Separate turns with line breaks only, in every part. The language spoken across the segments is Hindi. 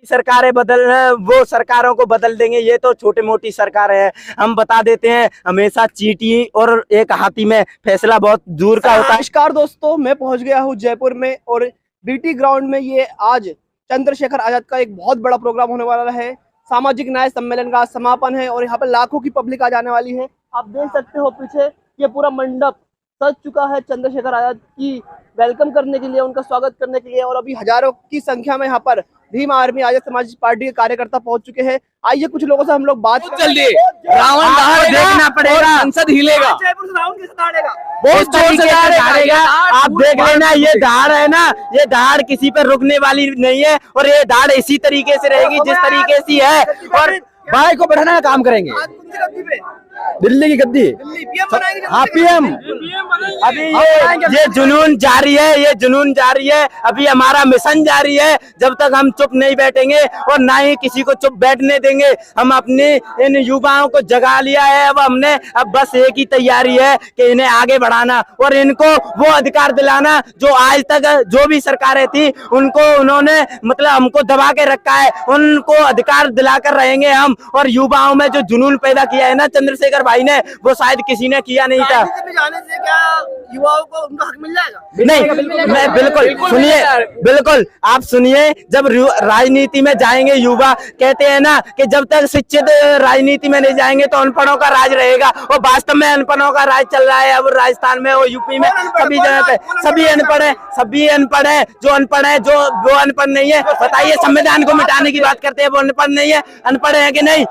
सरकारें वो सरकारों को बदल देंगे, ये तो छोटी मोटी सरकार है। हम बता देते हैं, हमेशा चींटी और एक हाथी में फैसला बहुत दूर का होता है।
नमस्कार दोस्तों, मैं पहुंच गया हूं जयपुर में और बीटी ग्राउंड में ये आज चंद्रशेखर आजाद का एक बहुत बड़ा प्रोग्राम होने वाला है। सामाजिक न्याय सम्मेलन का समापन है और यहाँ पर लाखों की पब्लिक आ जाने वाली है। आप देख सकते हो पीछे ये पूरा मंडप सज चुका है चंद्रशेखर आजाद की वेलकम करने के लिए, उनका स्वागत करने के लिए। और अभी हजारों की संख्या में यहाँ पर भीम आर्मी आजाद समाज पार्टी के कार्यकर्ता पहुंच चुके हैं। आइए कुछ लोगों से हम लोग बात
जल्दी रावण दहाड़
देखना पड़ेगा,
संसद हिलेगा,
जयपुर से रावण कैसे दहाड़ेगा?
बहुत जोर से दहाड़ेगा। आप देख लेना, ये दहाड़ है ना, ये दहाड़ किसी पर रुकने वाली नहीं है और ये दहाड़ इसी तरीके से रहेगी जिस तरीके से है। और
भाई को बढ़ाने का काम करेंगे। दिल्ली की गद्दी, हाँ पीएम।
अभी ये जुनून जारी है, ये जुनून जारी है। अभी हमारा मिशन जारी है। जब तक हम चुप नहीं बैठेंगे और ना ही किसी को चुप बैठने देंगे। हम अपने इन युवाओं को जगा लिया है। अब हमने बस एक ही तैयारी है कि इन्हें आगे बढ़ाना और इनको वो अधिकार दिलाना जो आज तक जो भी सरकारें थी उनको उन्होंने मतलब हमको दबा के रखा है। उनको अधिकार दिलाकर रहेंगे हम। और युवाओं में जो जुनून पैदा किया है ना चंद्रशेखर भाई ने, वो शायद किसी ने किया नहीं था।
जाने से क्या युवाओं को उनका हक मिल जाएगा?
नहीं, मैं बिल्कुल सुनिए, बिल्कुल आप सुनिए। जब राजनीति में जाएंगे युवा, कहते हैं ना कि जब तक शिक्षित राजनीति में नहीं जाएंगे तो अनपढ़ों का राज रहेगा। और वास्तव में अनपढ़ों का राज चल रहा है अब राजस्थान में और यूपी में। सभी जगह पे सभी अनपढ़ है, सभी अनपढ़ है। जो अनपढ़ है, जो वो अनपढ़ नहीं है, बताइए। संविधान को मिटाने की बात करते हैं, वो अनपढ़ नहीं है? अनपढ़ है कि नहीं?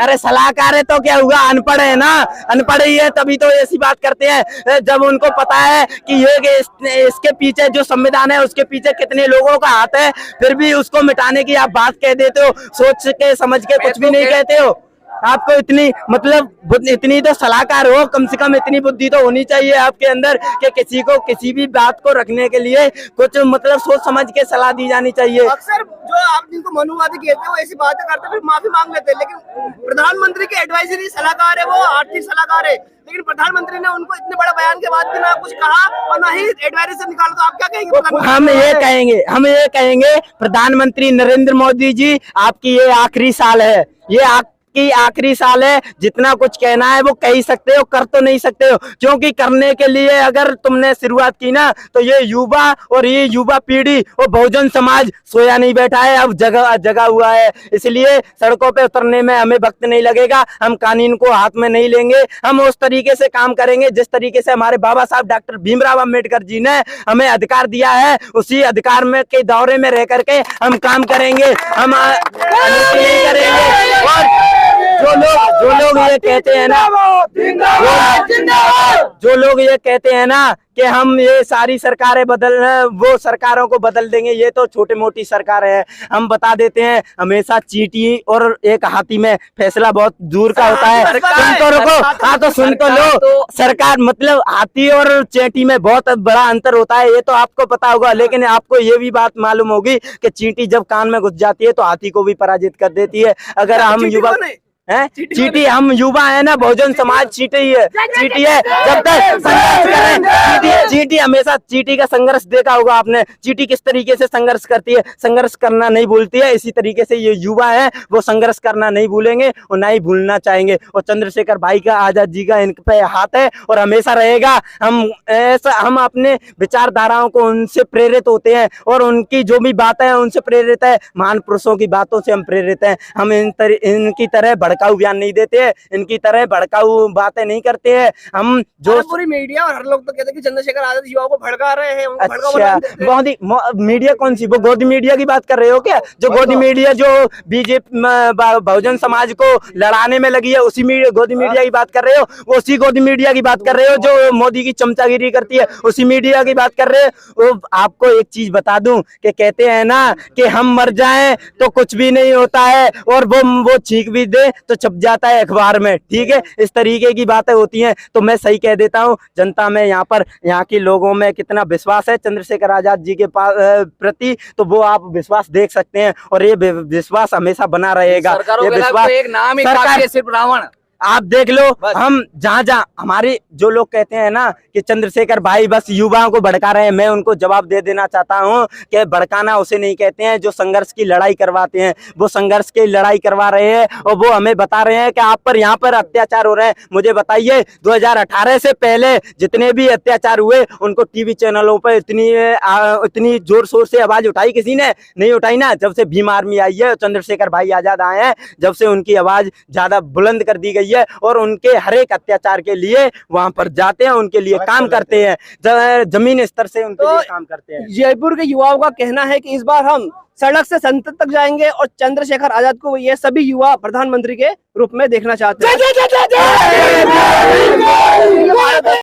अरे सलाहकार है तो क्या हुआ, अनपढ़ है ना, अनपढ़ ही है तभी तो ऐसी बात करते हैं। जब उनको पता है कि ये इसके पीछे जो संविधान है उसके पीछे कितने लोगों का हाथ है, फिर भी उसको मिटाने की आप बात कह देते हो। सोच के समझ के कुछ भी नहीं कहते हो। आपको इतनी मतलब इतनी तो सलाहकार हो, कम से कम इतनी बुद्धि तो होनी चाहिए आपके अंदर कि किसी को किसी भी बात को रखने के लिए कुछ मतलब सोच समझ के सलाह दी जानी चाहिए।
अक्सर जो आप जिनको मनुवादी कहते हैं वो ऐसी बातें करते हैं, फिर माफी मांग लेते हैं। लेकिन प्रधानमंत्री के एडवाइजरी सलाहकार है, वो आर्थिक सलाहकार है। लेकिन प्रधानमंत्री ने उनको इतने बड़े बयान के बाद भी ना कुछ कहा और ना ही एडवाइजरी से निकाला, तो आप क्या कहेंगे?
हम ये कहेंगे प्रधानमंत्री नरेंद्र मोदी जी, आपकी ये आखिरी साल है, ये की आखिरी साल है। जितना कुछ कहना है वो कह ही सकते हो, कर तो नहीं सकते हो। क्योंकि करने के लिए अगर तुमने शुरुआत की ना तो ये युवा और ये युवा पीढ़ी और बहुजन समाज सोया नहीं बैठा है, अब जगा हुआ है। इसलिए सड़कों पे उतरने में हमें वक्त नहीं लगेगा। हम कानून को हाथ में नहीं लेंगे। हम उस तरीके से काम करेंगे जिस तरीके से हमारे बाबा साहब डॉक्टर भीमराव अम्बेडकर जी ने हमें अधिकार दिया है। उसी अधिकार में के दौरे में रह करके हम काम करेंगे, हम नहीं करेंगे। और जो लोग ये कहते हैं ना, जो लोग ये कहते हैं ना कि हम ये सारी सरकारें वो सरकारों को बदल देंगे, ये तो छोटी मोटी सरकार है। हम बता देते हैं, हमेशा चींटी और एक हाथी में फैसला बहुत दूर का होता है। सुन तो रुको, हाँ तो सुन तो लो। सरकार मतलब हाथी और चींटी में बहुत बड़ा अंतर होता है, ये तो आपको पता होगा। लेकिन आपको ये भी बात मालूम होगी कि चींटी जब कान में घुस जाती है तो हाथी को भी पराजित कर देती है। अगर हम युवा चींटी, हम युवा है ना, बहुजन समाज चींटी है, चींटी है। जब तक संघर्ष करें, चींटी हमेशा चींटी का संघर्ष देखा होगा आपने। चींटी किस तरीके से संघर्ष करती है, संघर्ष करना नहीं भूलती है। इसी तरीके से ये युवा है, वो संघर्ष करना नहीं भूलेंगे और ना ही भूलना चाहेंगे। और चंद्रशेखर भाई का, आजाद जी का इन पे हाथ है और हमेशा रहेगा। हम अपने विचारधाराओं को उनसे प्रेरित होते हैं और उनकी जो भी बातें हैं उनसे प्रेरित है। महान पुरुषों की बातों से हम प्रेरित हैं। हम इनकी तरह भड़काऊ बयान नहीं देते हैं, इनकी तरह भड़काऊ बातें नहीं करते हैं। हम जो
पूरी मीडिया और हर लोग तो कहते हैं कि चंद्रशेखर आजाद युवाओं को भड़का रहे हैं।
अच्छा, बहुत ही मीडिया कौन सी, वो गोदी मीडिया की बात कर रहे हो क्या? जो गोदी मीडिया जो बीजेपी बहुजन समाज को लड़ाने में लगी है, उसी गोदी मीडिया की बात कर रहे हो? वो उसी गोदी मीडिया की बात कर रहे हो जो मोदी की चमचागिरी करती है, उसी मीडिया की बात कर रहे हो? आपको एक चीज बता दूं कि कहते हैं ना कि हम मर जाएं तो कुछ भी नहीं होता है और वो छींक भी दे तो छप जाता है अखबार में। ठीक है, इस तरीके की बातें होती हैं। तो मैं सही कह देता हूँ, जनता में यहाँ के लोगों में कितना विश्वास है चंद्रशेखर आजाद जी के प्रति, तो वो आप विश्वास देख सकते हैं और ये विश्वास हमेशा बना रहेगा। ये विश्वास
एक नाम ही काफी है, सिर्फ रावण।
आप देख लो, हम जहाँ जहाँ हमारे जो लोग कहते हैं ना कि चंद्रशेखर भाई बस युवाओं को भड़का रहे हैं, मैं उनको जवाब दे देना चाहता हूँ कि भड़काना उसे नहीं कहते हैं जो संघर्ष की लड़ाई करवाते हैं। वो संघर्ष की लड़ाई करवा रहे हैं और वो हमें बता रहे हैं कि आप पर यहाँ पर अत्याचार हो रहे हैं। मुझे बताइए 2018 से पहले जितने भी अत्याचार हुए उनको टीवी चैनलों पर इतनी जोर शोर से आवाज उठाई किसी ने नहीं उठाई ना। जब से भीम आर्मी आई है, चंद्रशेखर भाई आजाद आए हैं, जब से उनकी आवाज ज्यादा बुलंद कर दी गई है और उनके हर एक अत्याचार के लिए वहां पर जाते हैं, उनके लिए काम करते हैं, जमीन स्तर से उनके लिए काम करते हैं।
जयपुर के युवाओं का कहना है कि इस बार हम सड़क से संसद तक जाएंगे और चंद्रशेखर आजाद को ये सभी युवा प्रधानमंत्री के रूप में देखना चाहते हैं।